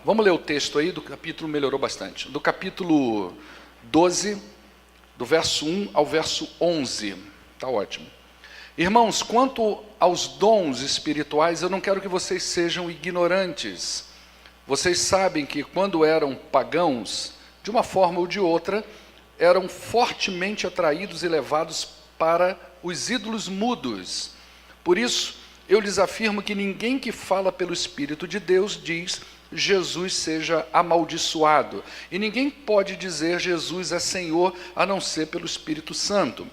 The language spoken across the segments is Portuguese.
Vamos ler o texto aí do capítulo, melhorou bastante, do capítulo 12, do verso 1 ao verso 11, está ótimo. Irmãos, quanto aos dons espirituais, eu não quero que vocês sejam ignorantes. Vocês sabem que quando eram pagãos, de uma forma ou de outra, eram fortemente atraídos e levados para os ídolos mudos. Por isso, eu lhes afirmo que ninguém que fala pelo Espírito de Deus diz Jesus seja amaldiçoado. E ninguém pode dizer Jesus é Senhor a não ser pelo Espírito Santo.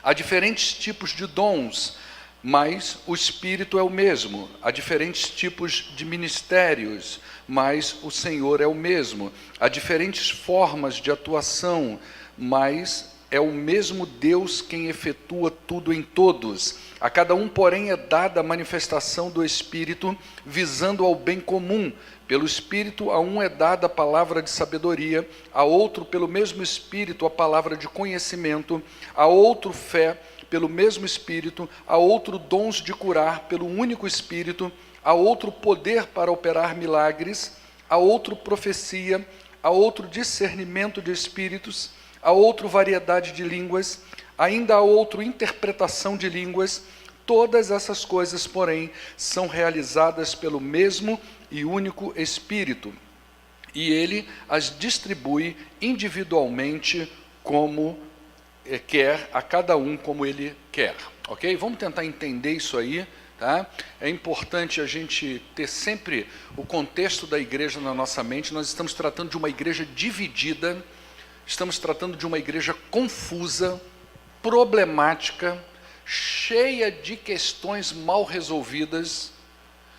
Há diferentes tipos de dons, mas o Espírito é o mesmo. Há diferentes tipos de ministérios, mas o Senhor é o mesmo. Há diferentes formas de atuação, mas é o mesmo Deus quem efetua tudo em todos. A cada um, porém, é dada a manifestação do Espírito, visando ao bem comum. Pelo Espírito, a um é dada a palavra de sabedoria, a outro, pelo mesmo Espírito, a palavra de conhecimento, a outro, fé, pelo mesmo Espírito, a outro, dons de curar, pelo único Espírito, a outro, poder para operar milagres, a outro, profecia, a outro, discernimento de espíritos, a outro, variedade de línguas, ainda a outro, interpretação de línguas. Todas essas coisas, porém, são realizadas pelo mesmo e único Espírito, e Ele as distribui individualmente como quer, a cada um como Ele quer. Ok? Vamos tentar entender isso aí, tá? É importante a gente ter sempre o contexto da igreja na nossa mente. Nós estamos tratando de uma igreja dividida, estamos tratando de uma igreja confusa, problemática, cheia de questões mal resolvidas,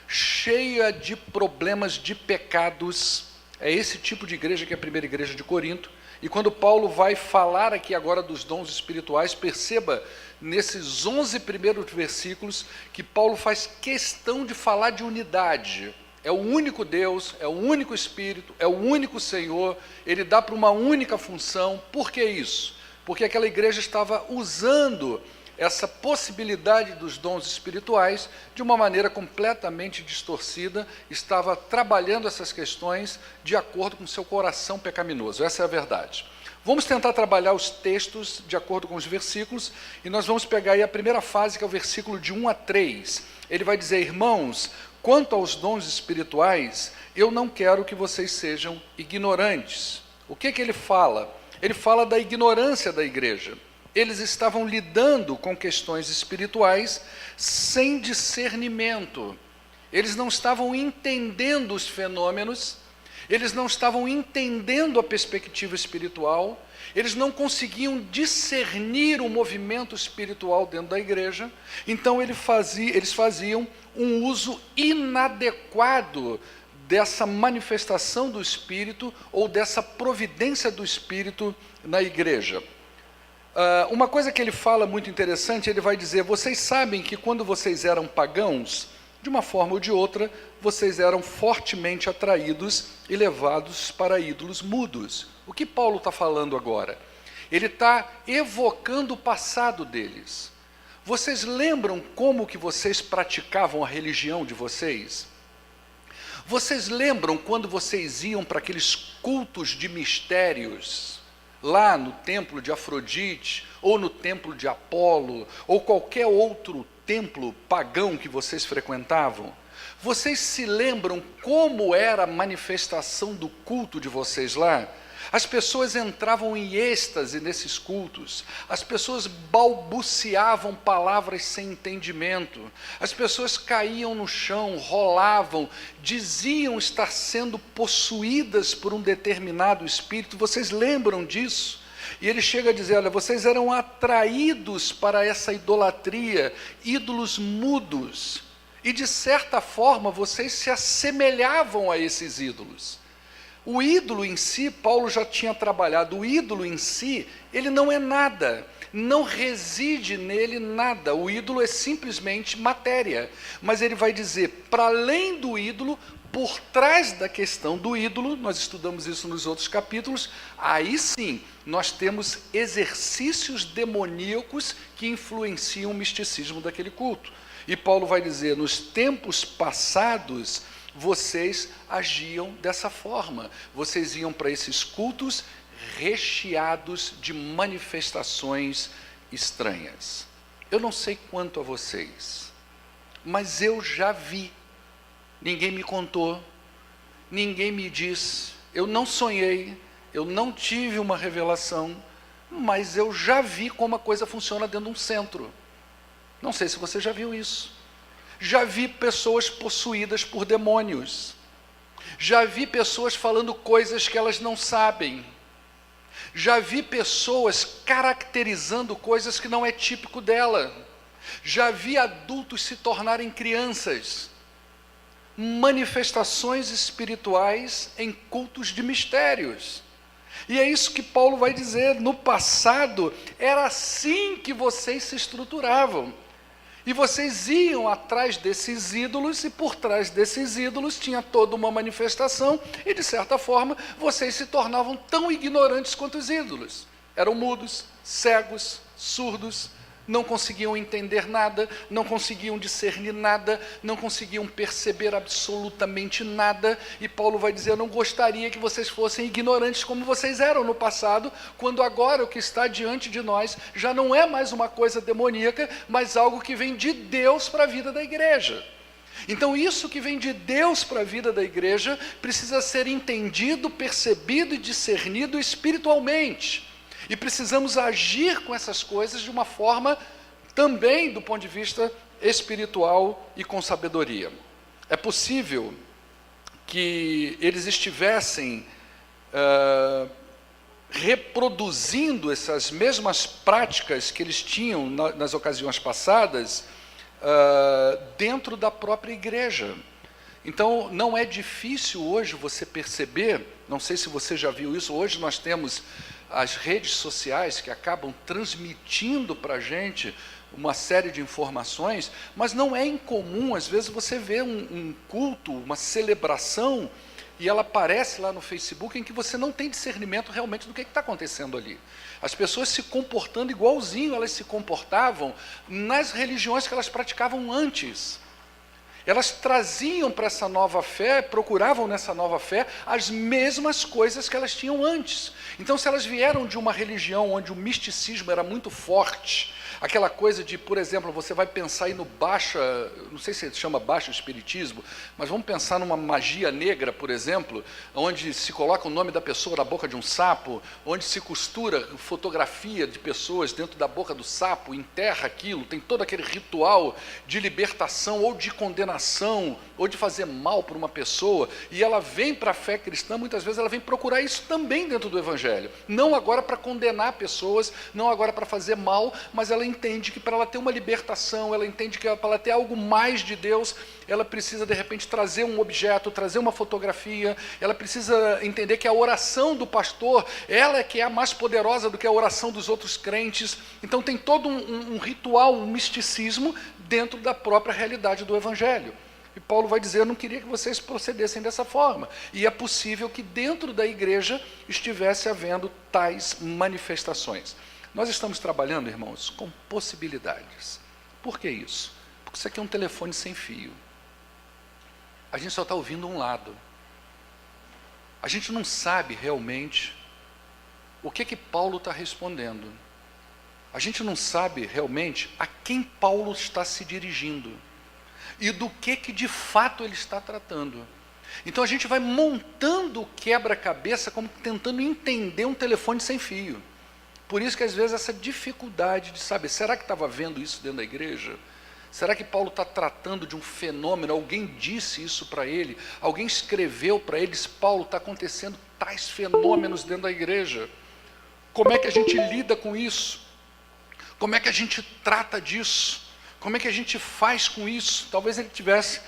cheia de problemas, de pecados. É esse tipo de igreja que é a primeira igreja de Corinto. E quando Paulo vai falar aqui agora dos dons espirituais, perceba nesses 11 primeiros versículos que Paulo faz questão de falar de unidade. É o único Deus, é o único Espírito, é o único Senhor, Ele dá para uma única função. Por que isso? Porque aquela igreja estava usando essa possibilidade dos dons espirituais de uma maneira completamente distorcida, estava trabalhando essas questões de acordo com seu coração pecaminoso. Essa é a verdade. Vamos tentar trabalhar os textos de acordo com os versículos, e nós vamos pegar aí a primeira fase, que é o versículo de 1 a 3. Ele vai dizer: irmãos, quanto aos dons espirituais, eu não quero que vocês sejam ignorantes. O que ele fala? Ele fala da ignorância da igreja. Eles estavam lidando com questões espirituais sem discernimento. Eles não estavam entendendo os fenômenos, eles não estavam entendendo a perspectiva espiritual, eles não conseguiam discernir o movimento espiritual dentro da igreja. Então eles faziam um uso inadequado dessa manifestação do Espírito ou dessa providência do Espírito na igreja. Uma coisa que ele fala muito interessante, ele vai dizer: vocês sabem que quando vocês eram pagãos, de uma forma ou de outra, vocês eram fortemente atraídos e levados para ídolos mudos. O que Paulo está falando agora? Ele está evocando o passado deles. Vocês lembram como que vocês praticavam a religião de vocês? Vocês lembram quando vocês iam para aqueles cultos de mistérios, lá no templo de Afrodite, ou no templo de Apolo, ou qualquer outro templo pagão que vocês frequentavam? Vocês se lembram como era a manifestação do culto de vocês lá? As pessoas entravam em êxtase nesses cultos, as pessoas balbuciavam palavras sem entendimento, as pessoas caíam no chão, rolavam, diziam estar sendo possuídas por um determinado espírito. Vocês lembram disso? E ele chega a dizer: olha, vocês eram atraídos para essa idolatria, ídolos mudos, e de certa forma vocês se assemelhavam a esses ídolos. O ídolo em si, Paulo já tinha trabalhado, o ídolo em si, ele não é nada, não reside nele nada, o ídolo é simplesmente matéria. Mas ele vai dizer, para além do ídolo, por trás da questão do ídolo, nós estudamos isso nos outros capítulos, aí sim, nós temos exercícios demoníacos que influenciam o misticismo daquele culto. E Paulo vai dizer: nos tempos passados, vocês agiam dessa forma. Vocês iam para esses cultos recheados de manifestações estranhas. Eu não sei quanto a vocês, mas eu já vi. Ninguém me contou, ninguém me disse, eu não sonhei, eu não tive uma revelação, mas eu já vi como a coisa funciona dentro de um centro. Não sei se você já viu isso. Já vi pessoas possuídas por demônios. Já vi pessoas falando coisas que elas não sabem. Já vi pessoas caracterizando coisas que não é típico dela. Já vi adultos se tornarem crianças. Manifestações espirituais em cultos de mistérios. E é isso que Paulo vai dizer: no passado era assim que vocês se estruturavam. E vocês iam atrás desses ídolos, e por trás desses ídolos tinha toda uma manifestação, e de certa forma vocês se tornavam tão ignorantes quanto os ídolos. Eram mudos, cegos, surdos, não conseguiam entender nada, não conseguiam discernir nada, não conseguiam perceber absolutamente nada. E Paulo vai dizer: eu não gostaria que vocês fossem ignorantes como vocês eram no passado, quando agora o que está diante de nós já não é mais uma coisa demoníaca, mas algo que vem de Deus para a vida da igreja. Então isso que vem de Deus para a vida da igreja precisa ser entendido, percebido e discernido espiritualmente. E precisamos agir com essas coisas de uma forma também do ponto de vista espiritual e com sabedoria. É possível que eles estivessem reproduzindo essas mesmas práticas que eles tinham nas ocasiões passadas dentro da própria igreja. Então, não é difícil hoje você perceber, não sei se você já viu isso, hoje nós temos as redes sociais que acabam transmitindo para a gente uma série de informações, mas não é incomum, às vezes, você vê um culto, uma celebração, e ela aparece lá no Facebook em que você não tem discernimento realmente do que está acontecendo ali. As pessoas se comportando igualzinho elas se comportavam nas religiões que elas praticavam antes. Elas traziam para essa nova fé, procuravam nessa nova fé as mesmas coisas que elas tinham antes. Então, se elas vieram de uma religião onde o misticismo era muito forte, aquela coisa de, por exemplo, você vai pensar aí no baixa, não sei se chama baixo espiritismo, mas vamos pensar numa magia negra, por exemplo, onde se coloca o nome da pessoa na boca de um sapo, onde se costura fotografia de pessoas dentro da boca do sapo, enterra aquilo, tem todo aquele ritual de libertação ou de condenação, ou de fazer mal para uma pessoa, e ela vem para a fé cristã, muitas vezes ela vem procurar isso também dentro do Evangelho, não agora para condenar pessoas, não agora para fazer mal, mas ela entende que para ela ter uma libertação, ela entende que para ela ter algo mais de Deus, ela precisa de repente trazer um objeto, trazer uma fotografia, ela precisa entender que a oração do pastor, ela é que é a mais poderosa do que a oração dos outros crentes. Então tem todo um ritual, um misticismo dentro da própria realidade do Evangelho. E Paulo vai dizer: eu não queria que vocês procedessem dessa forma. E é possível que dentro da igreja estivesse havendo tais manifestações. Nós estamos trabalhando, irmãos, com possibilidades. Por que isso? Porque isso aqui é um telefone sem fio. A gente só está ouvindo um lado. A gente não sabe realmente o que Paulo está respondendo. A gente não sabe realmente a quem Paulo está se dirigindo e do que de fato ele está tratando. Então a gente vai montando o quebra-cabeça como tentando entender um telefone sem fio. Por isso que às vezes essa dificuldade de saber, será que estava vendo isso dentro da igreja? Será que Paulo está tratando de um fenômeno? Alguém disse isso para ele? Alguém escreveu para ele? Disse: Paulo, está acontecendo tais fenômenos dentro da igreja. Como é que a gente lida com isso? Como é que a gente trata disso? Como é que a gente faz com isso? Talvez ele estivesse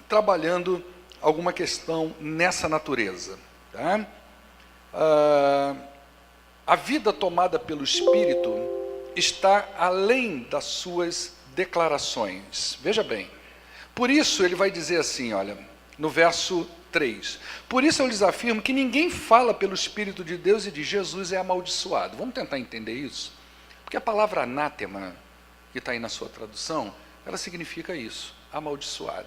trabalhando alguma questão nessa natureza. Tá? A vida tomada pelo Espírito está além das suas declarações. Veja bem, por isso ele vai dizer assim, olha, no verso 3, por isso eu lhes afirmo que ninguém fala pelo Espírito de Deus e de Jesus é amaldiçoado. Vamos tentar entender isso? Porque a palavra anátema, que está aí na sua tradução, ela significa isso, amaldiçoado.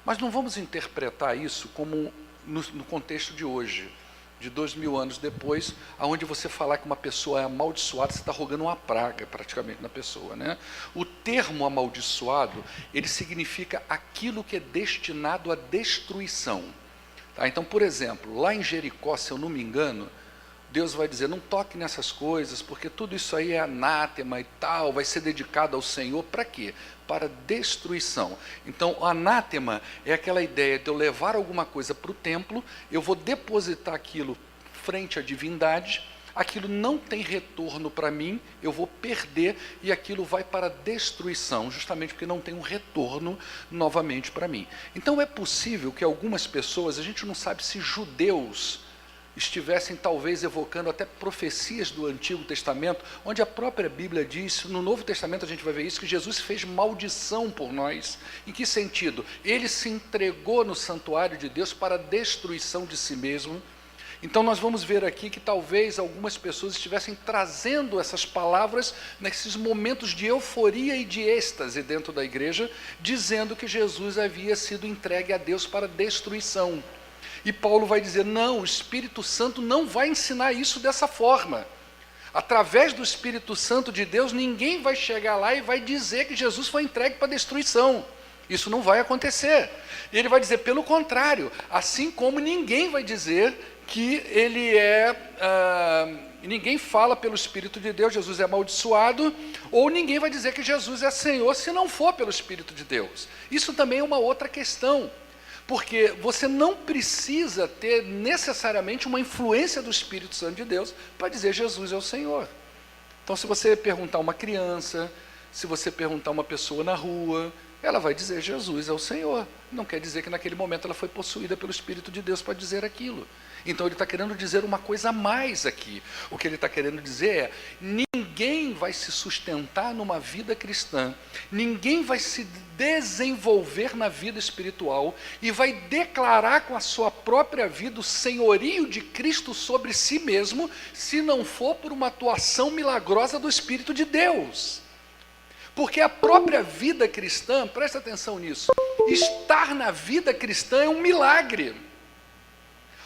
Mas não vamos interpretar isso como no contexto de hoje, de 2000 anos depois, aonde você falar que uma pessoa é amaldiçoada, você está rogando uma praga praticamente na pessoa, né? O termo amaldiçoado, ele significa aquilo que é destinado à destruição. Tá? Então, por exemplo, lá em Jericó, se eu não me engano, Deus vai dizer, não toque nessas coisas, porque tudo isso aí é anátema e tal, vai ser dedicado ao Senhor, para quê? Para destruição. Então, o anátema é aquela ideia de eu levar alguma coisa para o templo, eu vou depositar aquilo frente à divindade, aquilo não tem retorno para mim, eu vou perder e aquilo vai para a destruição, justamente porque não tem um retorno novamente para mim. Então, é possível que algumas pessoas, a gente não sabe se judeus estivessem talvez evocando até profecias do Antigo Testamento, onde a própria Bíblia diz, no Novo Testamento a gente vai ver isso, que Jesus fez maldição por nós. Em que sentido? Ele se entregou no santuário de Deus para a destruição de si mesmo. Então nós vamos ver aqui que talvez algumas pessoas estivessem trazendo essas palavras nesses momentos de euforia e de êxtase dentro da igreja, dizendo que Jesus havia sido entregue a Deus para destruição. E Paulo vai dizer, não, o Espírito Santo não vai ensinar isso dessa forma. Através do Espírito Santo de Deus, ninguém vai chegar lá e vai dizer que Jesus foi entregue para destruição. Isso não vai acontecer. E ele vai dizer, pelo contrário, assim como ninguém vai dizer que ele ninguém fala pelo Espírito de Deus, Jesus é amaldiçoado, ou ninguém vai dizer que Jesus é Senhor se não for pelo Espírito de Deus. Isso também é uma outra questão. Porque você não precisa ter necessariamente uma influência do Espírito Santo de Deus para dizer Jesus é o Senhor. Então, se você perguntar a uma criança, se você perguntar a uma pessoa na rua, ela vai dizer Jesus é o Senhor. Não quer dizer que naquele momento ela foi possuída pelo Espírito de Deus para dizer aquilo. Então ele está querendo dizer uma coisa a mais aqui. O que ele está querendo dizer é, ninguém vai se sustentar numa vida cristã, ninguém vai se desenvolver na vida espiritual e vai declarar com a sua própria vida o senhorio de Cristo sobre si mesmo, se não for por uma atuação milagrosa do Espírito de Deus. Porque a própria vida cristã, presta atenção nisso, estar na vida cristã é um milagre.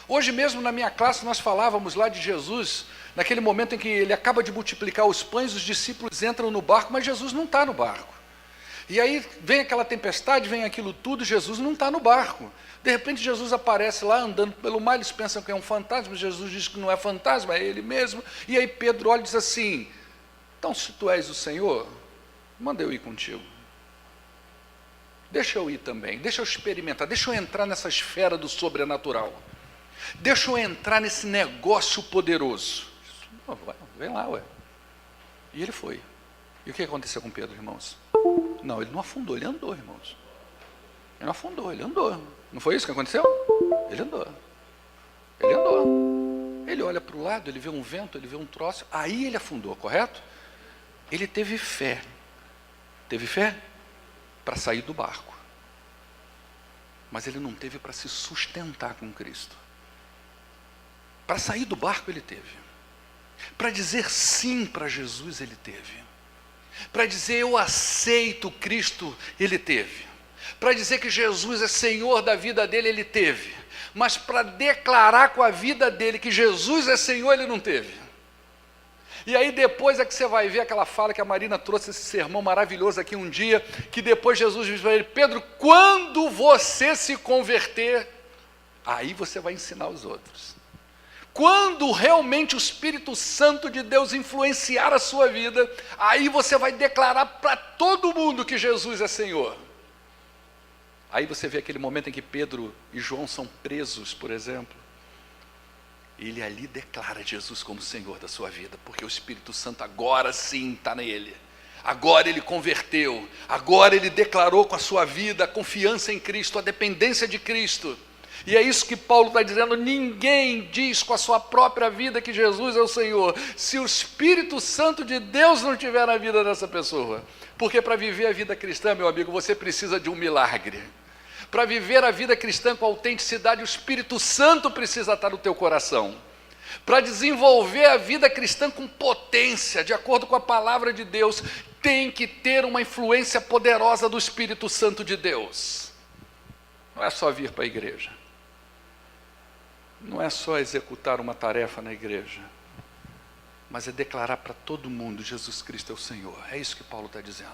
Hoje mesmo na minha classe nós falávamos lá de Jesus, naquele momento em que ele acaba de multiplicar os pães, os discípulos entram no barco, mas Jesus não está no barco. E aí vem aquela tempestade, vem aquilo tudo, Jesus não está no barco. De repente Jesus aparece lá andando pelo mar, eles pensam que é um fantasma, Jesus diz que não é fantasma, é ele mesmo. E aí Pedro olha e diz assim, então se tu és o Senhor, manda eu ir contigo. Deixa eu ir também, deixa eu experimentar, deixa eu entrar nessa esfera do sobrenatural. Deixa eu entrar nesse negócio poderoso. Vem lá, ué. E ele foi. E o que aconteceu com Pedro, irmãos? Não, ele não afundou, ele andou, irmãos. Ele não afundou, ele andou. Não foi isso que aconteceu? Ele andou. Ele andou. Ele olha para o lado, ele vê um vento, ele vê um troço. Aí ele afundou, correto? Ele teve fé. Teve fé para sair do barco. Mas ele não teve para se sustentar com Cristo. Para sair do barco ele teve. Para dizer sim para Jesus ele teve. Para dizer eu aceito Cristo ele teve. Para dizer que Jesus é Senhor da vida dele ele teve. Mas para declarar com a vida dele que Jesus é Senhor ele não teve. E aí depois é que você vai ver aquela fala que a Marina trouxe, esse sermão maravilhoso aqui um dia, que depois Jesus diz para ele, Pedro, quando você se converter, aí você vai ensinar os outros. Quando realmente o Espírito Santo de Deus influenciar a sua vida, aí você vai declarar para todo mundo que Jesus é Senhor. Aí você vê aquele momento em que Pedro e João são presos, por exemplo. Ele ali declara Jesus como Senhor da sua vida, porque o Espírito Santo agora sim está nele. Agora ele converteu, agora ele declarou com a sua vida a confiança em Cristo, a dependência de Cristo. E é isso que Paulo está dizendo, ninguém diz com a sua própria vida que Jesus é o Senhor, se o Espírito Santo de Deus não estiver na vida dessa pessoa. Porque para viver a vida cristã, meu amigo, você precisa de um milagre. Para viver a vida cristã com autenticidade, o Espírito Santo precisa estar no teu coração. Para desenvolver a vida cristã com potência, de acordo com a palavra de Deus, tem que ter uma influência poderosa do Espírito Santo de Deus. não é só vir para a igreja. Não é só executar uma tarefa na igreja. Mas é declarar para todo mundo, Jesus Cristo é o Senhor. É isso que Paulo está dizendo.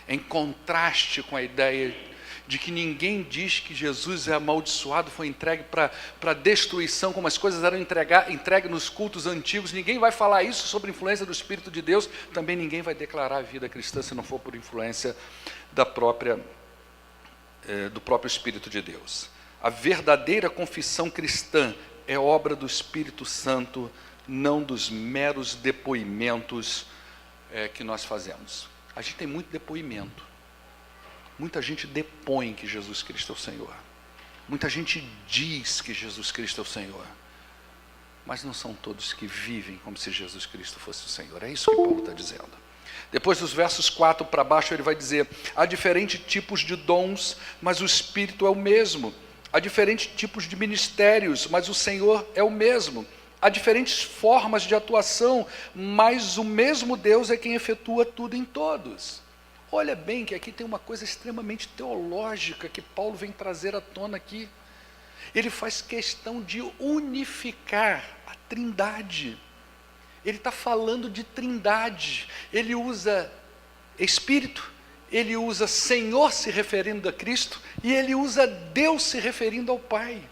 Em contraste com a ideia de que ninguém diz que Jesus é amaldiçoado, foi entregue para destruição, como as coisas eram entregues nos cultos antigos. Ninguém vai falar isso sobre influência do Espírito de Deus. Também ninguém vai declarar a vida cristã se não for por influência do próprio Espírito de Deus. A verdadeira confissão cristã é obra do Espírito Santo, não dos meros depoimentos que nós fazemos. A gente tem muito depoimento. Muita gente depõe que Jesus Cristo é o Senhor. Muita gente diz que Jesus Cristo é o Senhor. Mas não são todos que vivem como se Jesus Cristo fosse o Senhor. É isso que Paulo está dizendo. Depois dos versos 4 para baixo, ele vai dizer: há diferentes tipos de dons, mas o Espírito é o mesmo. Há diferentes tipos de ministérios, mas o Senhor é o mesmo. Há diferentes formas de atuação, mas o mesmo Deus é quem efetua tudo em todos. Olha bem que aqui tem uma coisa extremamente teológica que Paulo vem trazer à tona aqui. Ele faz questão de unificar a Trindade. Ele está falando de Trindade. Ele usa Espírito, ele usa Senhor se referindo a Cristo, e ele usa Deus se referindo ao Pai.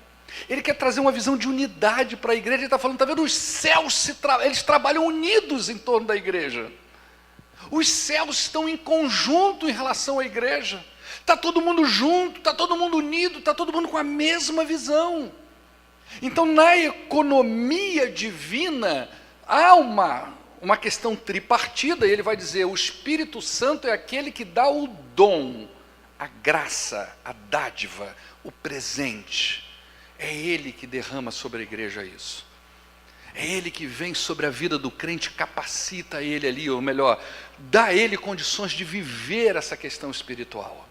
Ele quer trazer uma visão de unidade para a igreja. Ele está falando, está vendo, os céus eles trabalham unidos em torno da igreja. Os céus estão em conjunto em relação à igreja. Está todo mundo junto, está todo mundo unido, está todo mundo com a mesma visão. Então, na economia divina, há uma questão tripartida. Ele vai dizer, o Espírito Santo é aquele que dá o dom, a graça, a dádiva, o presente. É Ele que derrama sobre a igreja isso. É Ele que vem sobre a vida do crente, capacita ele ali, ou melhor, dá a ele condições de viver essa questão espiritual.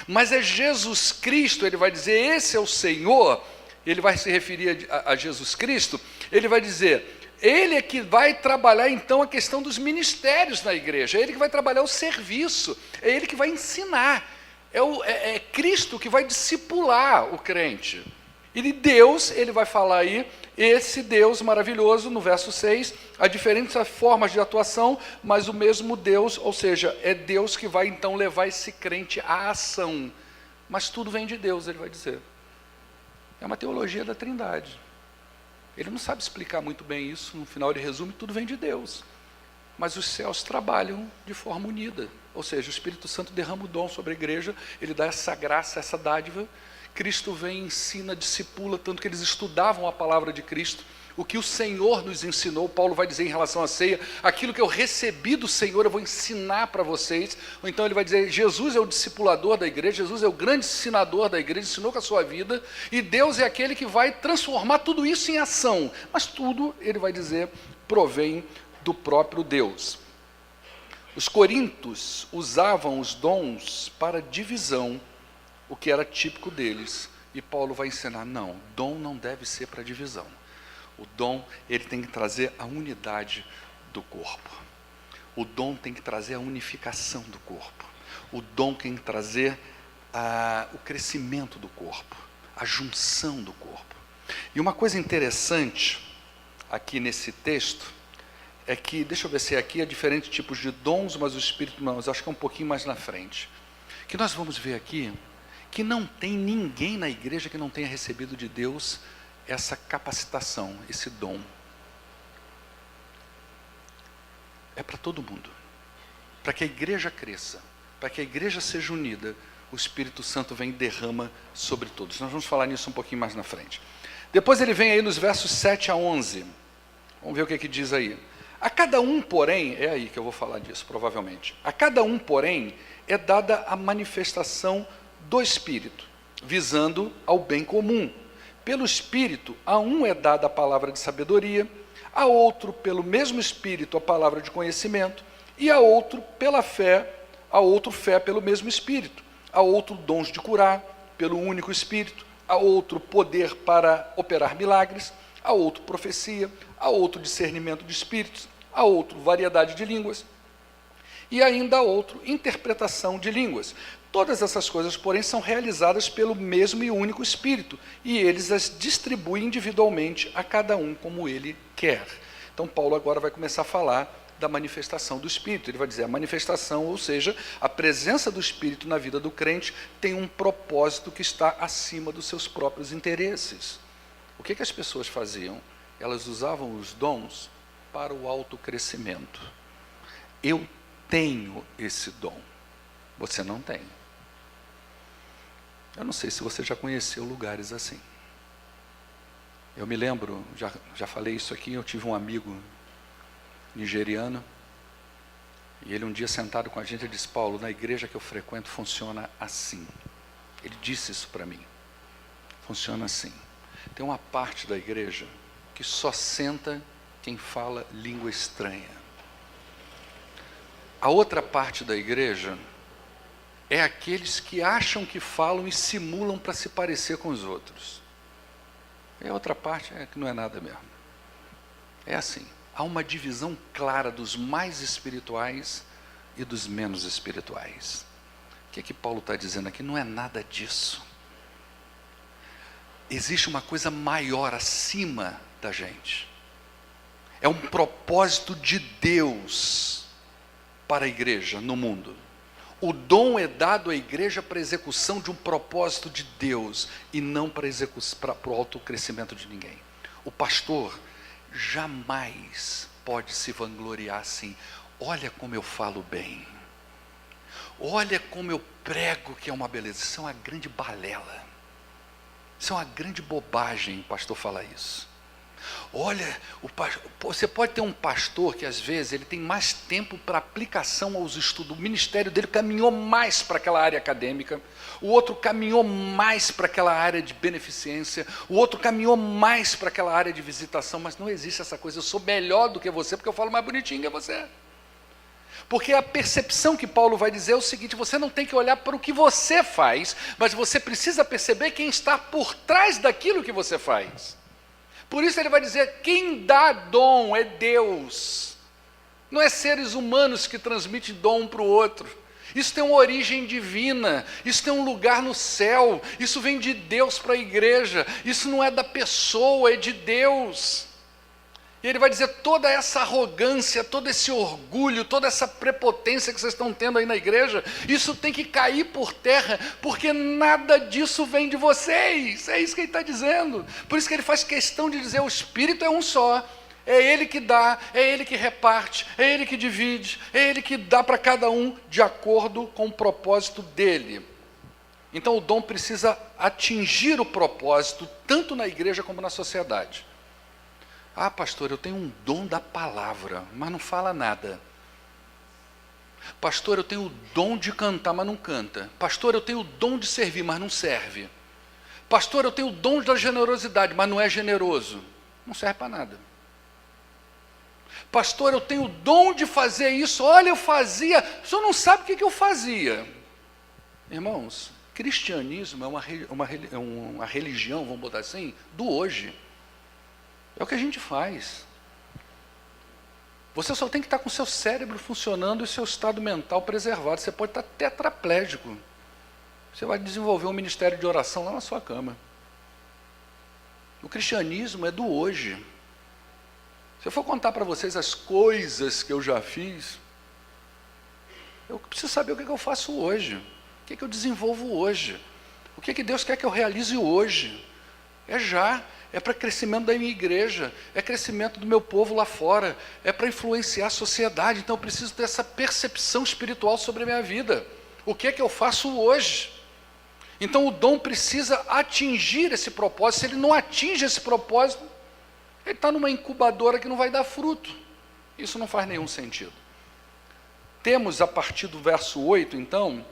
Mas é Jesus Cristo, ele vai dizer, esse é o Senhor. Ele vai se referir a Jesus Cristo. Ele vai dizer, Ele é que vai trabalhar então a questão dos ministérios na igreja. É Ele que vai trabalhar o serviço. É Ele que vai ensinar. É Cristo que vai discipular o crente. E Deus, ele vai falar aí, esse Deus maravilhoso, no verso 6, há diferentes formas de atuação, mas o mesmo Deus, ou seja, é Deus que vai então levar esse crente à ação. Mas tudo vem de Deus, ele vai dizer. É uma teologia da Trindade. Ele não sabe explicar muito bem isso, no final ele resume, tudo vem de Deus. Mas os céus trabalham de forma unida, ou seja, o Espírito Santo derrama o dom sobre a igreja, ele dá essa graça, essa dádiva. Cristo vem, ensina, discipula, tanto que eles estudavam a palavra de Cristo, o que o Senhor nos ensinou. Paulo vai dizer em relação à ceia, aquilo que eu recebi do Senhor, eu vou ensinar para vocês. Ou então ele vai dizer, Jesus é o discipulador da igreja, Jesus é o grande ensinador da igreja, ensinou com a sua vida, e Deus é aquele que vai transformar tudo isso em ação. Mas tudo, ele vai dizer, provém do próprio Deus. Os coríntios usavam os dons para divisão, o que era típico deles, e Paulo vai ensinar, não, dom não deve ser para divisão. O dom, ele tem que trazer a unidade do corpo. O dom tem que trazer a unificação do corpo. O dom tem que trazer o crescimento do corpo, a junção do corpo. E uma coisa interessante aqui nesse texto é que, deixa eu ver se aqui há diferentes tipos de dons, mas o Espírito não, mas acho que é um pouquinho mais na frente. Que nós vamos ver aqui que não tem ninguém na igreja que não tenha recebido de Deus essa capacitação, esse dom. É para todo mundo. Para que a igreja cresça, para que a igreja seja unida, o Espírito Santo vem e derrama sobre todos. Nós vamos falar nisso um pouquinho mais na frente. Depois ele vem aí nos versos 7 a 11. Vamos ver o que diz aí. A cada um, porém, é aí que eu vou falar disso, provavelmente. A cada um, porém, é dada a manifestação do Espírito, visando ao bem comum. Pelo Espírito, a um é dada a palavra de sabedoria, a outro, pelo mesmo Espírito, a palavra de conhecimento, e a outro, pela fé, a outro fé pelo mesmo Espírito, a outro dons de curar, pelo único Espírito, a outro poder para operar milagres, a outro profecia, a outro discernimento de espíritos, a outro variedade de línguas, e ainda a outro interpretação de línguas. Todas essas coisas, porém, são realizadas pelo mesmo e único Espírito, e eles as distribuem individualmente a cada um como ele quer. Então, Paulo agora vai começar a falar da manifestação do Espírito. Ele vai dizer a manifestação, ou seja, a presença do Espírito na vida do crente tem um propósito que está acima dos seus próprios interesses. O que as pessoas faziam? Elas usavam os dons para o autocrescimento. Eu tenho esse dom, você não tem. Eu não sei se você já conheceu lugares assim. Eu me lembro, já falei isso aqui, eu tive um amigo nigeriano, e ele um dia sentado com a gente, ele disse: Paulo, na igreja que eu frequento funciona assim. Ele disse isso para mim. Funciona assim. Tem uma parte da igreja que só senta quem fala língua estranha. A outra parte da igreja é aqueles que acham que falam e simulam para se parecer com os outros. E a outra parte é que não é nada mesmo. É assim. Há uma divisão clara dos mais espirituais e dos menos espirituais. O que Paulo está dizendo aqui? Não é nada disso. Existe uma coisa maior acima da gente. É um propósito de Deus para a igreja no mundo. O dom é dado à igreja para a execução de um propósito de Deus e não para o autocrescimento de ninguém. O pastor jamais pode se vangloriar assim: olha como eu falo bem, olha como eu prego, que é uma beleza. Isso é uma grande balela, isso é uma grande bobagem, o pastor falar isso. Olha, você pode ter um pastor que às vezes ele tem mais tempo para aplicação aos estudos, o ministério dele caminhou mais para aquela área acadêmica, o outro caminhou mais para aquela área de beneficência, o outro caminhou mais para aquela área de visitação, mas não existe essa coisa: eu sou melhor do que você porque eu falo mais bonitinho que você. Porque a percepção que Paulo vai dizer é o seguinte: você não tem que olhar para o que você faz, mas você precisa perceber quem está por trás daquilo que você faz. Por isso ele vai dizer: quem dá dom é Deus, não é seres humanos que transmitem dom para o outro. Isso tem uma origem divina, isso tem um lugar no céu, isso vem de Deus para a igreja, isso não é da pessoa, é de Deus. E ele vai dizer: toda essa arrogância, todo esse orgulho, toda essa prepotência que vocês estão tendo aí na igreja, isso tem que cair por terra, porque nada disso vem de vocês. É isso que ele está dizendo. Por isso que ele faz questão de dizer: o Espírito é um só, é Ele que dá, é Ele que reparte, é Ele que divide, é Ele que dá para cada um de acordo com o propósito dele. Então o dom precisa atingir o propósito, tanto na igreja como na sociedade. Ah, pastor, eu tenho um dom da palavra, mas não fala nada. Pastor, eu tenho o dom de cantar, mas não canta. Pastor, eu tenho o dom de servir, mas não serve. Pastor, eu tenho o dom da generosidade, mas não é generoso. Não serve para nada. Pastor, eu tenho o dom de fazer isso. Olha, eu fazia. O senhor não sabe o que eu fazia. Irmãos, cristianismo é uma religião, vamos botar assim, do hoje. É o que a gente faz. Você só tem que estar com o seu cérebro funcionando e o seu estado mental preservado. Você pode estar tetraplégico. Você vai desenvolver um ministério de oração lá na sua cama. O cristianismo é do hoje. Se eu for contar para vocês as coisas que eu já fiz, eu preciso saber o que eu faço hoje. O que eu desenvolvo hoje. O que Deus quer que eu realize hoje. É para crescimento da minha igreja, é crescimento do meu povo lá fora, é para influenciar a sociedade. Então eu preciso ter essa percepção espiritual sobre a minha vida. O que eu faço hoje? Então o dom precisa atingir esse propósito. Se ele não atinge esse propósito, ele está numa incubadora que não vai dar fruto. Isso não faz nenhum sentido. Temos, a partir do verso 8, então,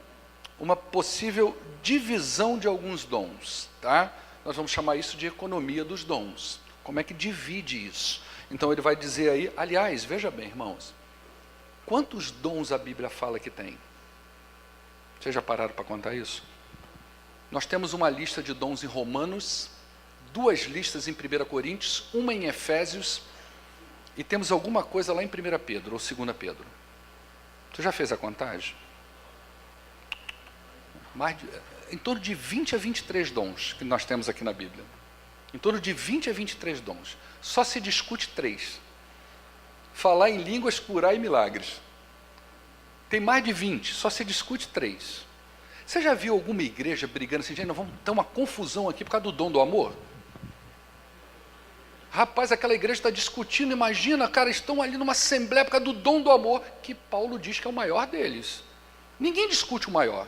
uma possível divisão de alguns dons, tá? Nós vamos chamar isso de economia dos dons. Como é que divide isso? Então ele vai dizer aí, aliás, veja bem, irmãos, quantos dons a Bíblia fala que tem? Vocês já pararam para contar isso? Nós temos uma lista de dons em Romanos, 2 listas em 1 Coríntios, uma em Efésios, e temos alguma coisa lá em 1 Pedro ou 2 Pedro. Você já fez a contagem? em torno de 20 a 23 dons que nós temos aqui na Bíblia. Em torno de 20 a 23 dons. Só se discute 3. Falar em línguas, curar e milagres. Tem mais de 20, só se discute 3. Você já viu alguma igreja brigando assim, gente, nós vamos ter uma confusão aqui por causa do dom do amor? Rapaz, aquela igreja está discutindo, imagina, cara, estão ali numa assembleia por causa do dom do amor, que Paulo diz que é o maior deles. Ninguém discute o maior.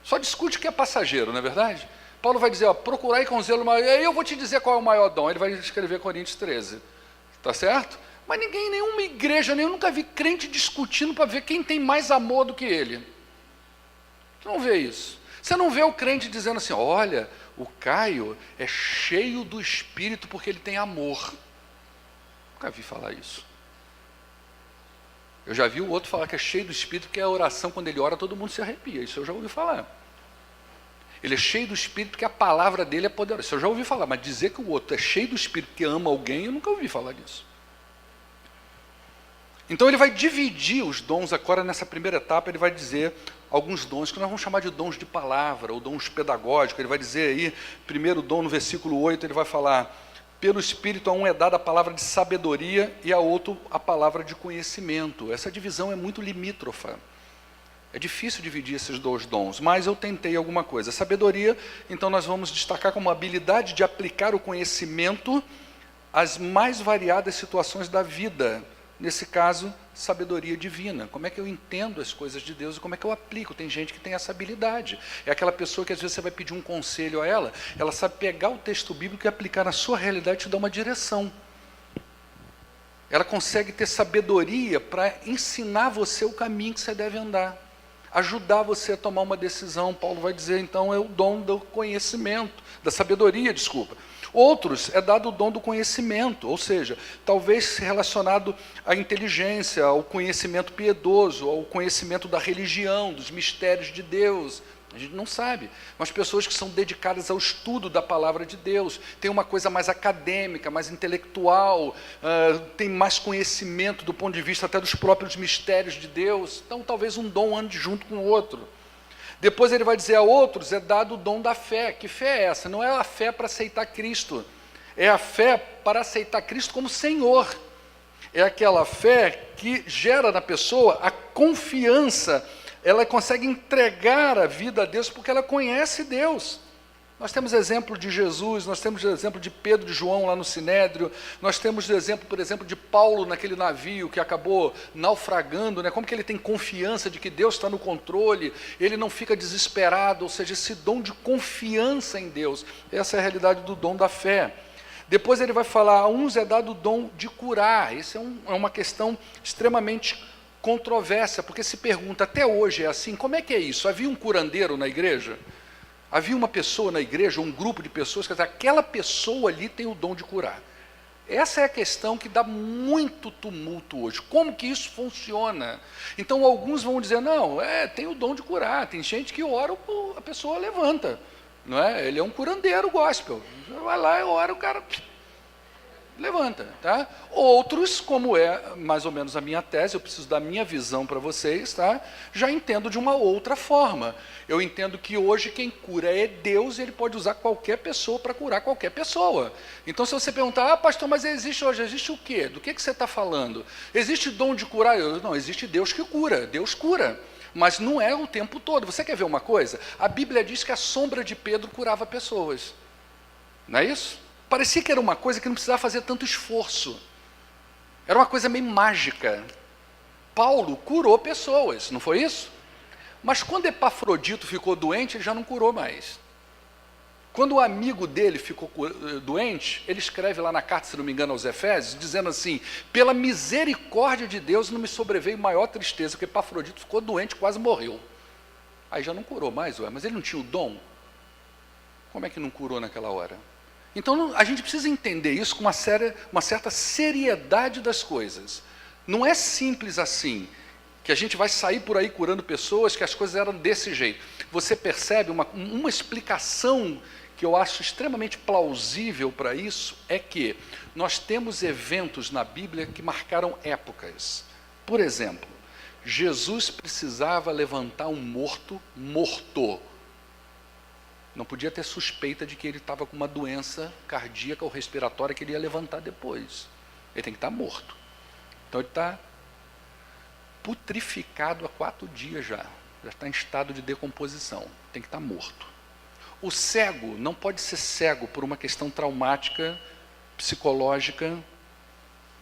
Só discute o que é passageiro, não é verdade? Paulo vai dizer, ó, procurai com zelo maior, e aí eu vou te dizer qual é o maior dom. Ele vai escrever Coríntios 13, tá certo? Mas ninguém, nenhuma igreja, eu nunca vi crente discutindo para ver quem tem mais amor do que ele. Você não vê isso. Você não vê o crente dizendo assim, olha, o Caio é cheio do Espírito porque ele tem amor. Nunca vi falar isso. Eu já vi o outro falar que é cheio do Espírito porque a oração, quando ele ora, todo mundo se arrepia. Isso eu já ouvi falar. Ele é cheio do Espírito porque a palavra dele é poderosa. Isso eu já ouvi falar, mas dizer que o outro é cheio do Espírito porque ama alguém, eu nunca ouvi falar disso. Então ele vai dividir os dons agora nessa primeira etapa, ele vai dizer alguns dons, que nós vamos chamar de dons de palavra, ou dons pedagógicos. Ele vai dizer aí, primeiro dom no versículo 8, ele vai falar, pelo Espírito a um é dada a palavra de sabedoria e a outro a palavra de conhecimento. Essa divisão é muito limítrofa. É difícil dividir esses 2 dons, mas eu tentei alguma coisa. A sabedoria, então nós vamos destacar como a habilidade de aplicar o conhecimento às mais variadas situações da vida. Nesse caso, sabedoria divina. Como é que eu entendo as coisas de Deus e como é que eu aplico? Tem gente que tem essa habilidade. É aquela pessoa que às vezes você vai pedir um conselho a ela, ela sabe pegar o texto bíblico e aplicar na sua realidade e te dar uma direção. Ela consegue ter sabedoria para ensinar você o caminho que você deve andar. Ajudar você a tomar uma decisão. Paulo vai dizer, então, é o dom do conhecimento, da sabedoria, desculpa. Outros é dado o dom do conhecimento, ou seja, talvez relacionado à inteligência, ao conhecimento piedoso, ao conhecimento da religião, dos mistérios de Deus. A gente não sabe, mas pessoas que são dedicadas ao estudo da palavra de Deus, tem uma coisa mais acadêmica, mais intelectual, tem mais conhecimento do ponto de vista até dos próprios mistérios de Deus, então talvez um dom ande junto com o outro. Depois ele vai dizer a outros, é dado o dom da fé. Que fé é essa? Não é a fé para aceitar Cristo, é a fé para aceitar Cristo como Senhor. É aquela fé que gera na pessoa a confiança, ela consegue entregar a vida a Deus porque ela conhece Deus. Nós temos exemplo de Jesus, nós temos exemplo de Pedro e João lá no Sinédrio, nós temos exemplo, por exemplo, de Paulo naquele navio que acabou naufragando, né? Como que ele tem confiança de que Deus está no controle, ele não fica desesperado, ou seja, esse dom de confiança em Deus, essa é a realidade do dom da fé. Depois ele vai falar, a uns é dado o dom de curar, isso é uma questão extremamente controversa, porque se pergunta, até hoje é assim, como é que é isso? Havia um curandeiro na igreja? Havia uma pessoa na igreja, um grupo de pessoas, que aquela pessoa ali tem o dom de curar. Essa é a questão que dá muito tumulto hoje. Como que isso funciona? Então, alguns vão dizer, não, tem o dom de curar. Tem gente que ora, a pessoa levanta. Não é? Ele é um curandeiro gospel. Vai lá e ora, o cara levanta. Tá? Outros, como é mais ou menos a minha tese, eu preciso dar minha visão para vocês, tá? Já entendo de uma outra forma. Eu entendo que hoje quem cura é Deus e ele pode usar qualquer pessoa para curar qualquer pessoa. Então, se você perguntar, pastor, mas existe hoje, existe o quê? Do que você está falando? Existe dom de curar? Não, existe Deus que cura, Deus cura. Mas não é o tempo todo. Você quer ver uma coisa? A Bíblia diz que a sombra de Pedro curava pessoas. Não é isso? Parecia que era uma coisa que não precisava fazer tanto esforço. Era uma coisa meio mágica. Paulo curou pessoas, não foi isso? Mas quando Epafrodito ficou doente, ele já não curou mais. Quando o amigo dele ficou doente, ele escreve lá na carta, se não me engano, aos Efésios, dizendo assim, pela misericórdia de Deus não me sobreveio maior tristeza, porque Epafrodito ficou doente, quase morreu. Aí já não curou mais, mas ele não tinha o dom? Como é que não curou naquela hora? Então, a gente precisa entender isso com uma certa seriedade das coisas. Não é simples assim, que a gente vai sair por aí curando pessoas, que as coisas eram desse jeito. Você percebe uma explicação que eu acho extremamente plausível para isso, é que nós temos eventos na Bíblia que marcaram épocas. Por exemplo, Jesus precisava levantar um morto morto. Não podia ter suspeita de que ele estava com uma doença cardíaca ou respiratória que ele ia levantar depois. Ele tem que estar morto. Então ele está putrificado há 4 dias já está em estado de decomposição, tem que estar morto. O cego não pode ser cego por uma questão traumática, psicológica,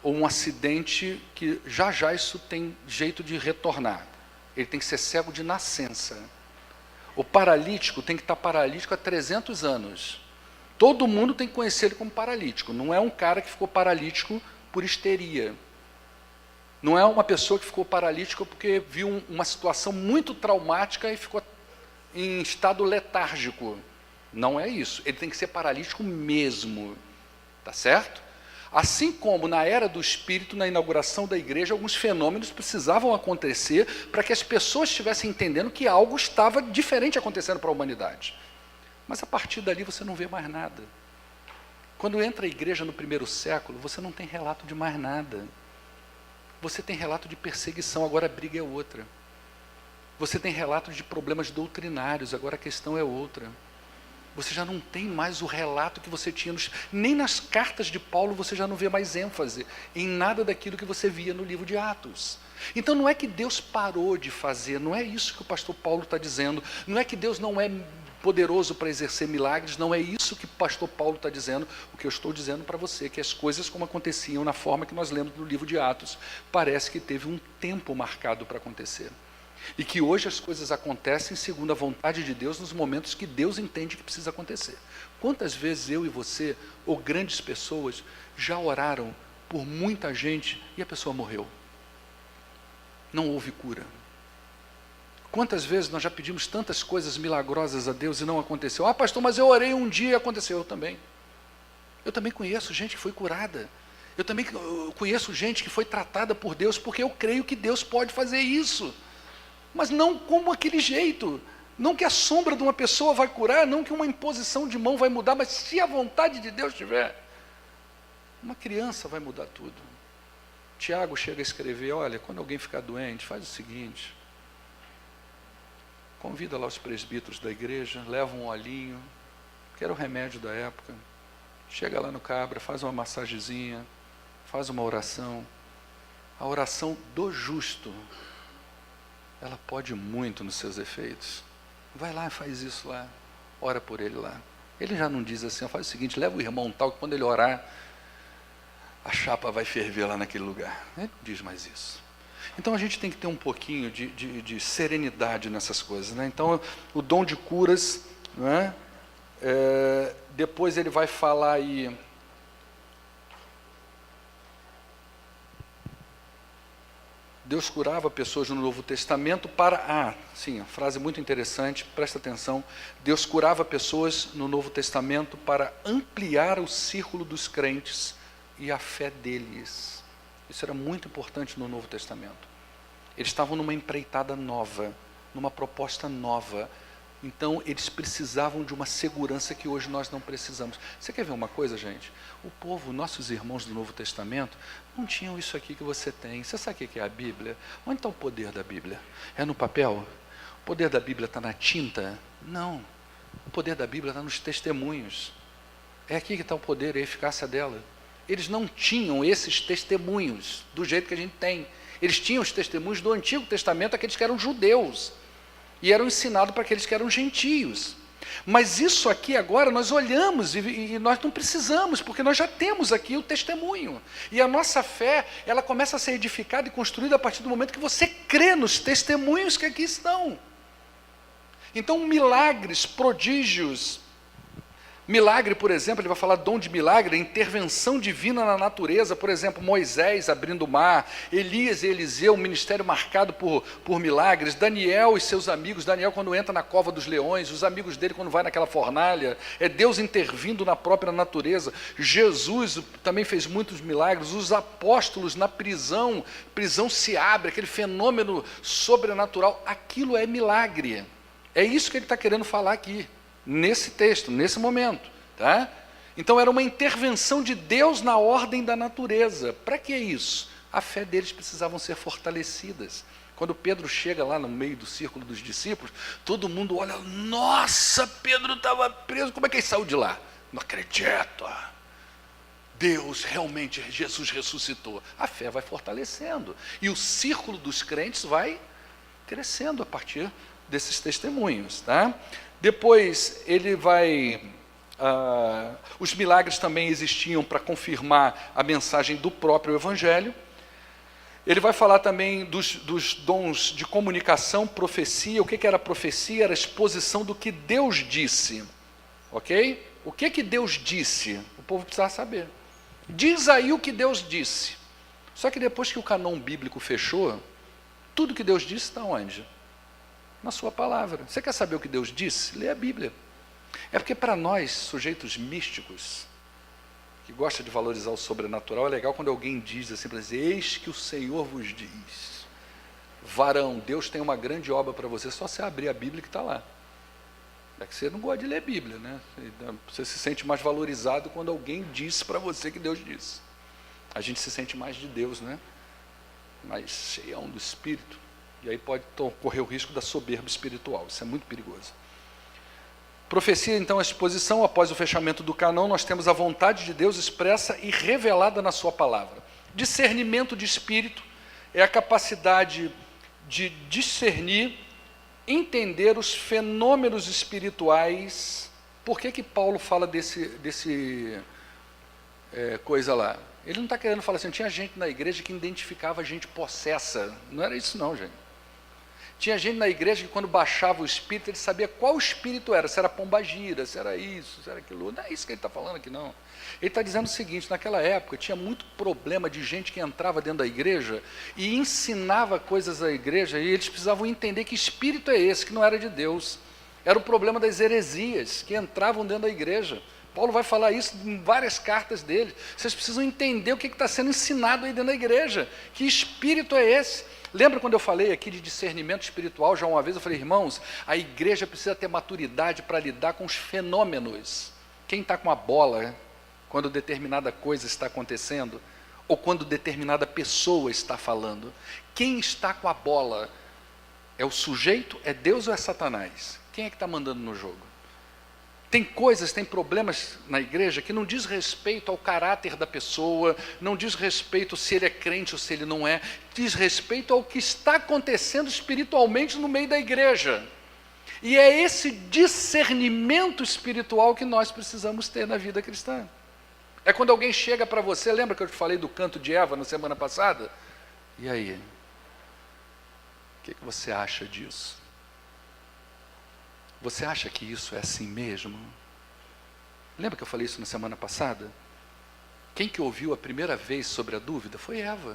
ou um acidente que já isso tem jeito de retornar. Ele tem que ser cego de nascença. O paralítico tem que estar paralítico há 300 anos. Todo mundo tem que conhecer ele como paralítico. Não é um cara que ficou paralítico por histeria. Não é uma pessoa que ficou paralítica porque viu uma situação muito traumática e ficou em estado letárgico. Não é isso. Ele tem que ser paralítico mesmo. Tá certo? Assim como na era do Espírito, na inauguração da igreja, alguns fenômenos precisavam acontecer para que as pessoas estivessem entendendo que algo estava diferente acontecendo para a humanidade. Mas a partir dali você não vê mais nada. Quando entra a igreja no 1º século, você não tem relato de mais nada. Você tem relato de perseguição, agora a briga é outra. Você tem relato de problemas doutrinários, agora a questão é outra. Você já não tem mais o relato que você tinha, nem nas cartas de Paulo você já não vê mais ênfase em nada daquilo que você via no livro de Atos. Então não é que Deus parou de fazer, não é isso que o pastor Paulo está dizendo, não é que Deus não é poderoso para exercer milagres, não é isso que o pastor Paulo está dizendo. O que eu estou dizendo para você, que as coisas como aconteciam na forma que nós lemos no livro de Atos, parece que teve um tempo marcado para acontecer. E que hoje as coisas acontecem segundo a vontade de Deus, nos momentos que Deus entende que precisa acontecer. Quantas vezes eu e você, ou grandes pessoas, já oraram por muita gente e a pessoa morreu? Não houve cura. Quantas vezes nós já pedimos tantas coisas milagrosas a Deus e não aconteceu? Ah, pastor, mas eu orei um dia e aconteceu. Eu também. Eu também conheço gente que foi curada. Eu também conheço gente que foi tratada por Deus, porque eu creio que Deus pode fazer isso. Mas não como aquele jeito. Não que a sombra de uma pessoa vai curar, não que uma imposição de mão vai mudar, mas se a vontade de Deus tiver, uma criança vai mudar tudo. Tiago chega a escrever, olha, quando alguém ficar doente, faz o seguinte, convida lá os presbíteros da igreja, leva um olhinho, que era o remédio da época, chega lá no cabra, faz uma massagenzinha, faz uma oração. A oração do justo, ela pode muito nos seus efeitos. Vai lá e faz isso lá, ora por ele lá. Ele já não diz assim, faz o seguinte, leva o irmão tal, que quando ele orar, a chapa vai ferver lá naquele lugar. Ele não diz mais isso. Então a gente tem que ter um pouquinho de serenidade nessas coisas, né? Então o dom de curas, não é? Depois ele vai falar aí, Deus curava pessoas no Novo Testamento para... sim, frase muito interessante, presta atenção. Deus curava pessoas no Novo Testamento para ampliar o círculo dos crentes e a fé deles. Isso era muito importante no Novo Testamento. Eles estavam numa empreitada nova, numa proposta nova. Então, eles precisavam de uma segurança que hoje nós não precisamos. Você quer ver uma coisa, gente? O povo, nossos irmãos do Novo Testamento, não tinham isso aqui que você tem. Você sabe o que é a Bíblia? Onde está o poder da Bíblia? É no papel? O poder da Bíblia está na tinta? Não. O poder da Bíblia está nos testemunhos. É aqui que está o poder e a eficácia dela. Eles não tinham esses testemunhos do jeito que a gente tem. Eles tinham os testemunhos do Antigo Testamento, aqueles que eram judeus. E eram ensinados para aqueles que eram gentios. Mas isso aqui agora nós olhamos e nós não precisamos, porque nós já temos aqui o testemunho. E a nossa fé, ela começa a ser edificada e construída a partir do momento que você crê nos testemunhos que aqui estão. Então, milagres, prodígios. Milagre, por exemplo, ele vai falar dom de milagre, intervenção divina na natureza, por exemplo, Moisés abrindo o mar, Elias e Eliseu, um ministério marcado por milagres, Daniel e seus amigos, Daniel quando entra na cova dos leões, os amigos dele quando vai naquela fornalha, é Deus intervindo na própria natureza, Jesus também fez muitos milagres, os apóstolos na prisão se abre, aquele fenômeno sobrenatural, aquilo é milagre, é isso que ele está querendo falar aqui. Nesse texto, nesse momento, tá? Então era uma intervenção de Deus na ordem da natureza. Para que isso? A fé deles precisavam ser fortalecidas. Quando Pedro chega lá no meio do círculo dos discípulos, todo mundo olha, nossa, Pedro estava preso, como é que ele saiu de lá? Não acredito, Deus realmente, Jesus ressuscitou. A fé vai fortalecendo, e o círculo dos crentes vai crescendo a partir desses testemunhos. Tá? Depois ele vai... os milagres também existiam para confirmar a mensagem do próprio Evangelho. Ele vai falar também dos dons de comunicação, profecia. O que era profecia? Era a exposição do que Deus disse. Ok? O que Deus disse? O povo precisava saber. Diz aí o que Deus disse. Só que depois que o canon bíblico fechou, tudo que Deus disse está onde? Na sua palavra. Você quer saber o que Deus disse? Lê a Bíblia. É porque para nós, sujeitos místicos, que gosta de valorizar o sobrenatural, é legal quando alguém diz assim, para dizer, eis que o Senhor vos diz, varão, Deus tem uma grande obra para você, só você abrir a Bíblia que está lá. É que você não gosta de ler Bíblia, né? Você se sente mais valorizado quando alguém diz para você que Deus disse. A gente se sente mais de Deus, né? Mais cheião do Espírito. E aí pode correr o risco da soberba espiritual, isso é muito perigoso. Profecia, então, a exposição, após o fechamento do canon, nós temos a vontade de Deus expressa e revelada na sua palavra. Discernimento de espírito é a capacidade de discernir, entender os fenômenos espirituais. Por que Paulo fala desse coisa lá? Ele não está querendo falar assim, tinha gente na igreja que identificava gente possessa. Não era isso não, gente. Tinha gente na igreja que quando baixava o espírito, ele sabia qual espírito era, se era pombagira, se era isso, se era aquilo. Não é isso que ele está falando aqui, não. Ele está dizendo o seguinte, naquela época tinha muito problema de gente que entrava dentro da igreja e ensinava coisas à igreja, e eles precisavam entender que espírito é esse, que não era de Deus. Era o problema das heresias, que entravam dentro da igreja. Paulo vai falar isso em várias cartas dele. Vocês precisam entender o que está sendo ensinado aí dentro da igreja. Que espírito é esse? Lembra quando eu falei aqui de discernimento espiritual, já uma vez eu falei, irmãos, a igreja precisa ter maturidade para lidar com os fenômenos. Quem está com a bola quando determinada coisa está acontecendo, ou quando determinada pessoa está falando? Quem está com a bola? É o sujeito? É Deus ou é Satanás? Quem é que está mandando no jogo? Tem coisas, tem problemas na igreja que não diz respeito ao caráter da pessoa, não diz respeito se ele é crente ou se ele não é, diz respeito ao que está acontecendo espiritualmente no meio da igreja. E é esse discernimento espiritual que nós precisamos ter na vida cristã. É quando alguém chega para você, lembra que eu te falei do canto de Eva na semana passada? E aí? O que você acha disso? Você acha que isso é assim mesmo? Lembra que eu falei isso na semana passada? Quem que ouviu a primeira vez sobre a dúvida foi Eva.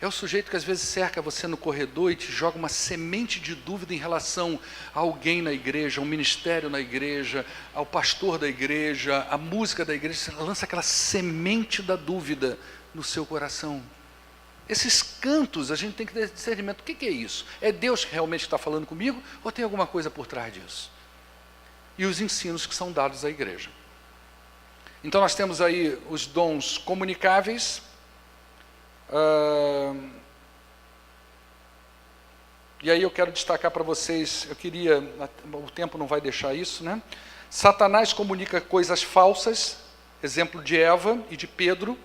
É o sujeito que às vezes cerca você no corredor e te joga uma semente de dúvida em relação a alguém na igreja, ao ministério na igreja, ao pastor da igreja, à música da igreja. Você lança aquela semente da dúvida no seu coração. Esses cantos, a gente tem que ter discernimento. O que é isso? É Deus que realmente está falando comigo ou tem alguma coisa por trás disso? E os ensinos que são dados à igreja. Então nós temos aí os dons comunicáveis. E aí eu quero destacar para vocês, o tempo não vai deixar isso, né? Satanás comunica coisas falsas, exemplo de Eva e de Pedro,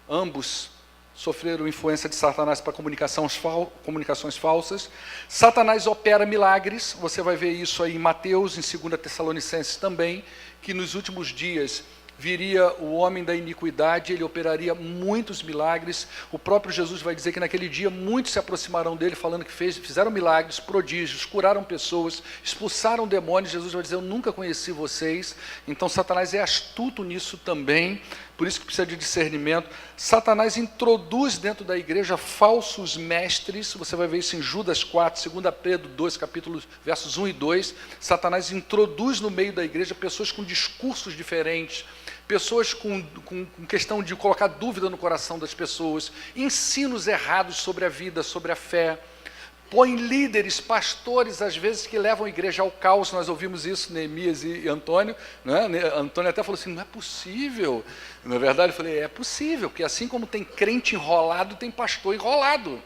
ambos sofreram influência de Satanás para comunicações falsas. Satanás opera milagres, você vai ver isso aí em Mateus, em 2 Tessalonicenses também, que nos últimos dias viria o homem da iniquidade, ele operaria muitos milagres. O próprio Jesus vai dizer que naquele dia muitos se aproximarão dele, falando que fizeram milagres, prodígios, curaram pessoas, expulsaram demônios. Jesus vai dizer, eu nunca conheci vocês. Então Satanás é astuto nisso também, por isso que precisa de discernimento. Satanás introduz dentro da igreja falsos mestres, você vai ver isso em Judas 4, 2 Pedro 2, capítulos, versos 1 e 2. Satanás introduz no meio da igreja pessoas com discursos diferentes, pessoas com questão de colocar dúvida no coração das pessoas, ensinos errados sobre a vida, sobre a fé, põe líderes, pastores, às vezes, que levam a igreja ao caos. Nós ouvimos isso, Neemias e Antônio, né? Antônio até falou assim, não é possível. Na verdade, eu falei, é possível, porque assim como tem crente enrolado, tem pastor enrolado.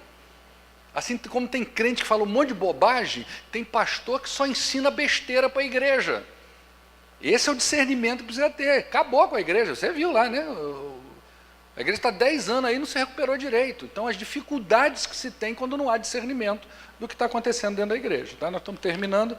Assim como tem crente que fala um monte de bobagem, tem pastor que só ensina besteira para a igreja. Esse é o discernimento que precisa ter. Acabou com a igreja, você viu lá, né? A igreja está 10 anos aí e não se recuperou direito. Então, as dificuldades que se tem quando não há discernimento do que está acontecendo dentro da igreja. Tá? Nós estamos terminando.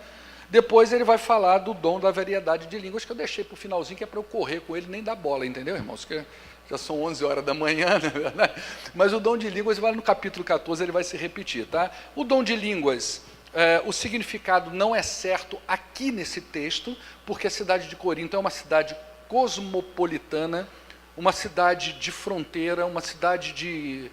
Depois ele vai falar do dom da variedade de línguas, que eu deixei para o finalzinho, que é para eu correr com ele, nem dar bola, entendeu, irmãos? Que já são 11 horas da manhã, na verdade. Mas o dom de línguas, no capítulo 14, ele vai se repetir. Tá? O dom de línguas, o significado não é certo aqui nesse texto, porque a cidade de Corinto é uma cidade cosmopolitana, uma cidade de fronteira, uma cidade de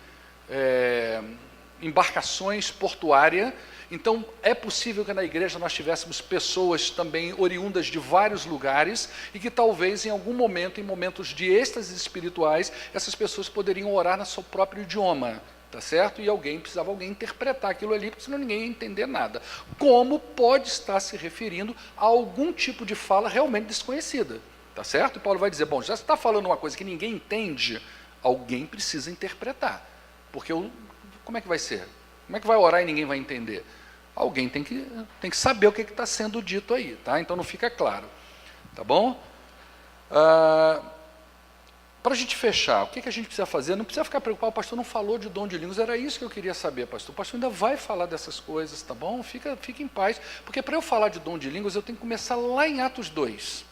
embarcações portuária. Então, é possível que na igreja nós tivéssemos pessoas também oriundas de vários lugares e que talvez em algum momento, em momentos de êxtase espirituais, essas pessoas poderiam orar no seu próprio idioma, tá certo? E precisava alguém interpretar aquilo ali, porque senão ninguém ia entender nada. Como pode estar se referindo a algum tipo de fala realmente desconhecida, tá certo? E Paulo vai dizer, bom, já está falando uma coisa que ninguém entende, alguém precisa interpretar, porque como é que vai ser? Como é que vai orar e ninguém vai entender? Alguém tem que saber o que está sendo dito aí, tá? Então não fica claro, tá bom? Para a gente fechar, o que a gente precisa fazer? Não precisa ficar preocupado, o pastor não falou de dom de línguas, era isso que eu queria saber, pastor. O pastor ainda vai falar dessas coisas, tá bom? Fica em paz, porque para eu falar de dom de línguas, eu tenho que começar lá em Atos 2.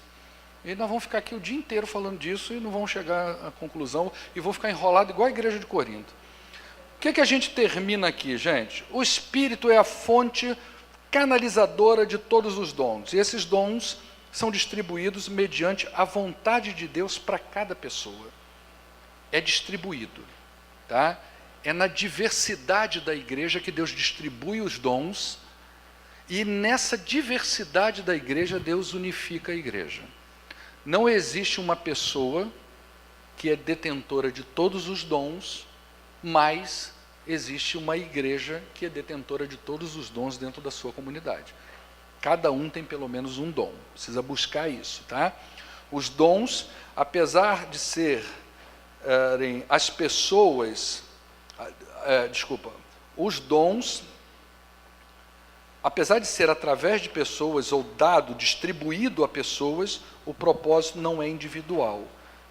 E nós vamos ficar aqui o dia inteiro falando disso e não vamos chegar à conclusão e vou ficar enrolado igual a igreja de Corinto. O que a gente termina aqui, gente? O Espírito é a fonte canalizadora de todos os dons. E esses dons são distribuídos mediante a vontade de Deus para cada pessoa. É distribuído, tá? É na diversidade da igreja que Deus distribui os dons, e nessa diversidade da igreja, Deus unifica a igreja. Não existe uma pessoa que é detentora de todos os dons, mas existe uma igreja que é detentora de todos os dons dentro da sua comunidade. Cada um tem pelo menos um dom, precisa buscar isso, tá? Os dons, apesar de serem as pessoas, os dons, apesar de ser através de pessoas ou dado, distribuído a pessoas, o propósito não é individual.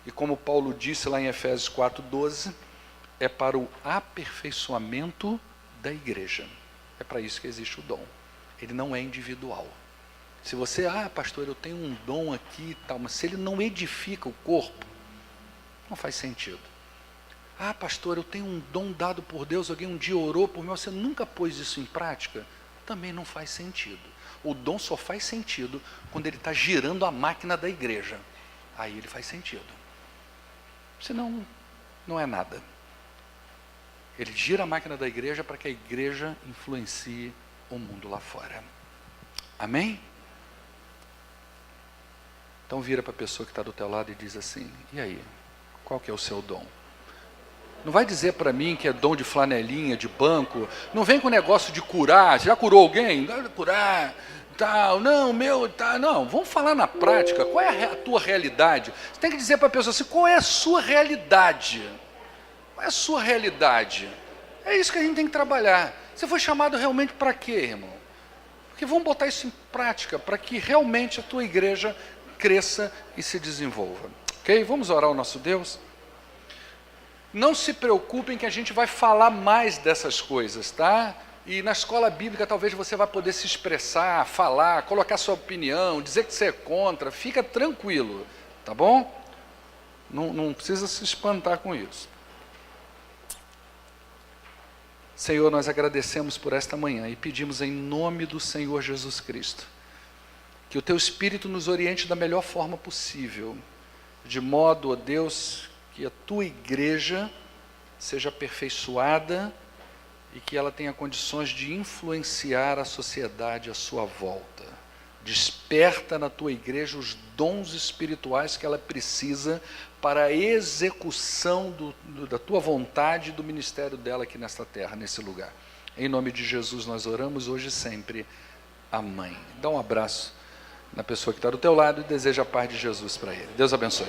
E como Paulo disse lá em Efésios 4:12, é para o aperfeiçoamento da igreja. É para isso que existe o dom. Ele não é individual. Se você, pastor, eu tenho um dom aqui e tal, mas se ele não edifica o corpo, não faz sentido. Pastor, eu tenho um dom dado por Deus, alguém um dia orou por mim, você nunca pôs isso em prática, também não faz sentido. O dom só faz sentido quando ele está girando a máquina da igreja. Aí ele faz sentido. Senão, não é nada. Ele gira a máquina da igreja para que a igreja influencie o mundo lá fora. Amém? Então vira para a pessoa que está do teu lado e diz assim, e aí, qual que é o seu dom? Não vai dizer para mim que é dom de flanelinha, de banco, não vem com o negócio de curar, já curou alguém? Curar, tal, não, não, vamos falar na prática, qual é a tua realidade? Você tem que dizer para a pessoa assim, qual é a sua realidade? Qual é a sua realidade? É isso que a gente tem que trabalhar. Você foi chamado realmente para quê, irmão? Porque vamos botar isso em prática, para que realmente a tua igreja cresça e se desenvolva. Ok? Vamos orar ao nosso Deus? Não se preocupem que a gente vai falar mais dessas coisas, tá? E na escola bíblica talvez você vai poder se expressar, falar, colocar sua opinião, dizer que você é contra, fica tranquilo, tá bom? Não precisa se espantar com isso. Senhor, nós agradecemos por esta manhã e pedimos em nome do Senhor Jesus Cristo, que o Teu Espírito nos oriente da melhor forma possível, de modo, ó Deus, que a Tua igreja seja aperfeiçoada e que ela tenha condições de influenciar a sociedade à sua volta. Desperta na Tua igreja os dons espirituais que ela precisa para a execução da Tua vontade e do ministério dela aqui nesta terra, nesse lugar. Em nome de Jesus nós oramos hoje e sempre. Amém. Dá um abraço na pessoa que está do teu lado e deseja a paz de Jesus para ele. Deus abençoe.